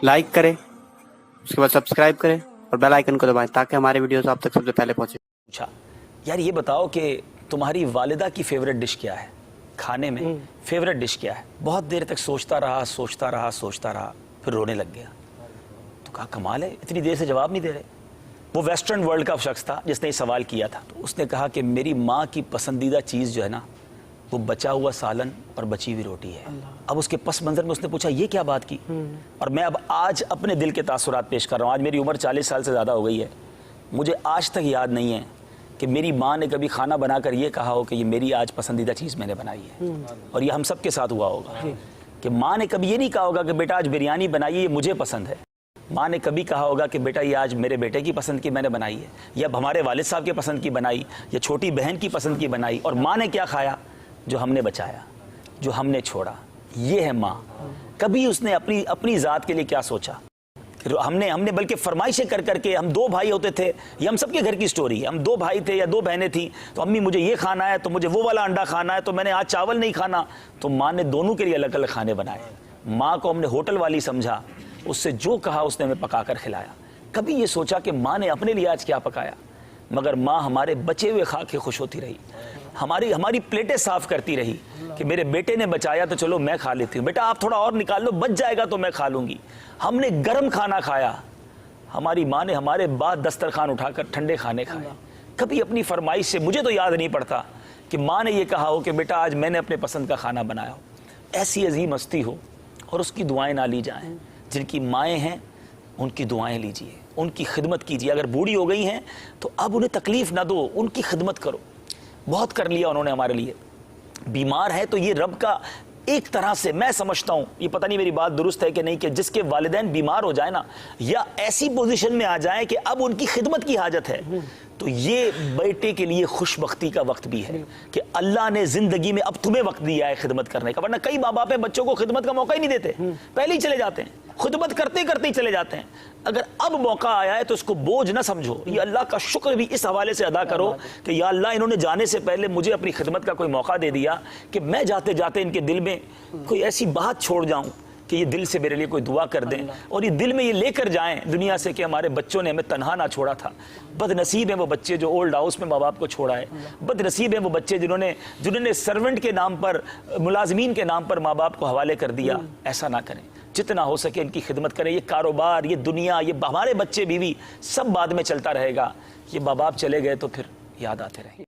Like करें, उसके बाद सब्सक्राइब करें और बेल आइकन को दबाएं ताकि हमारे वीडियोस आप तक सबसे पहले पहुंचे। अच्छा यार, ये बताओ कि तुम्हारी वालिदा की फेवरेट डिश क्या है? खाने में फेवरेट डिश क्या है? बहुत देर तक सोचता रहा, फिर रोने लग गया। तो कहा कमाल है, इतनी देर से जवाब नहीं दे रहे। वो वेस्टर्न वर्ल्ड का शख्स था जिसने ये सवाल किया था। तो उसने कहा कि मेरी माँ की पसंदीदा चीज़ जो है ना, वो बचा हुआ सालन और बची हुई रोटी है। अब उसके पस मंजर में उसने पूछा ये क्या बात की? और मैं अब आज अपने दिल के तासुरात पेश कर रहा हूँ। आज मेरी उम्र 40 साल से ज़्यादा हो गई है। मुझे आज तक याद नहीं है कि मेरी माँ ने कभी खाना बनाकर ये कहा हो कि ये मेरी आज पसंदीदा चीज़ मैंने बनाई है। और ये हम सब के साथ हुआ होगा कि माँ ने कभी ये नहीं कहा होगा कि बेटा आज बिरयानी बनाइए, ये मुझे पसंद है। माँ ने कभी कहा होगा कि बेटा ये आज मेरे बेटे की पसंद की मैंने बनाई है, या हमारे वालिद साहब के पसंद की बनाई, या छोटी बहन की पसंद की बनाई। और माँ ने क्या खाया? जो हमने बचाया, जो हमने छोड़ा। ये है माँ। कभी उसने अपनी ज़ात के लिए क्या सोचा? हमने बल्कि फरमाइशें कर करके, हम 2 भाई होते थे, ये हम सबके घर की स्टोरी है। हम 2 भाई थे या 2 बहनें थी, तो अम्मी मुझे ये खाना है, तो मुझे वो वाला अंडा खाना है, तो मैंने आज चावल नहीं खाना। तो माँ ने दोनों के लिए अलग अलग खाने बनाए। माँ को हमने होटल वाली समझा, उससे जो कहा उसने हमें पका कर खिलाया। कभी ये सोचा कि माँ ने अपने लिए आज क्या पकाया? मगर माँ हमारे बचे हुए खा के खुश होती रही, हमारी प्लेटें साफ करती रही कि मेरे बेटे ने बचाया तो चलो मैं खा लेती हूँ, बेटा आप थोड़ा और निकाल लो, बच जाएगा तो मैं खा लूँगी। हमने गर्म खाना खाया, हमारी माँ ने हमारे बाद दस्तरखान उठाकर ठंडे खाने खाए। कभी अपनी फरमाइश से, मुझे तो याद नहीं पड़ता कि माँ ने ये कहा हो कि बेटा आज मैंने अपने पसंद का खाना बनाया हो। ऐसी अजीम हस्ती हो और उसकी दुआएं ना ली जाएं। जिनकी माएँ हैं उनकी दुआएं लीजिए, उनकी खिदमत कीजिए। अगर बूढ़ी हो गई हैं तो अब उन्हें तकलीफ ना दो, उनकी खिदमत करो। बहुत कर लिया उन्होंने हमारे लिए। बीमार है तो ये रब का एक तरह से, मैं समझता हूँ, ये पता नहीं मेरी बात दुरुस्त है कि नहीं, कि जिसके वालिदैन बीमार हो जाए ना, या ऐसी पोजीशन में आ जाए कि अब उनकी खिदमत की हाजत है, तो ये बेटे के लिए खुशबख्ती का वक्त भी है कि अल्लाह ने जिंदगी में अब तुम्हें वक्त दिया है खिदमत करने का। वरना कई माँ बाप बच्चों को खिदमत का मौका ही नहीं देते, पहले ही चले जाते हैं, खिदमत करते करते ही चले जाते हैं। अगर अब मौका आया है तो इसको बोझ ना समझो, ये अल्लाह का शुक्र भी इस हवाले से अदा करो कि या अल्लाह इन्होंने जाने से पहले मुझे अपनी खिदमत का कोई मौका दे दिया कि मैं जाते जाते इनके दिल में कोई ऐसी बात छोड़ जाऊं कि ये दिल से मेरे लिए कोई दुआ कर दें, और ये दिल में ये लेकर जाएं दुनिया से कि हमारे बच्चों ने हमें तन्हा ना छोड़ा था। बदनसीब हैं वो बच्चे जो ओल्ड हाउस में माँ बाप को छोड़ा है। बदनसीब हैं वो बच्चे जिन्होंने सर्वेंट के नाम पर, मुलाजमीन के नाम पर माँ बाप को हवाले कर दिया। ऐसा ना करें, जितना हो सके इनकी खिदमत करें। ये कारोबार, ये दुनिया, ये हमारे बच्चे बीवी सब बाद में चलता रहेगा। ये माँ बाप चले गए तो फिर याद आते रहेंगे।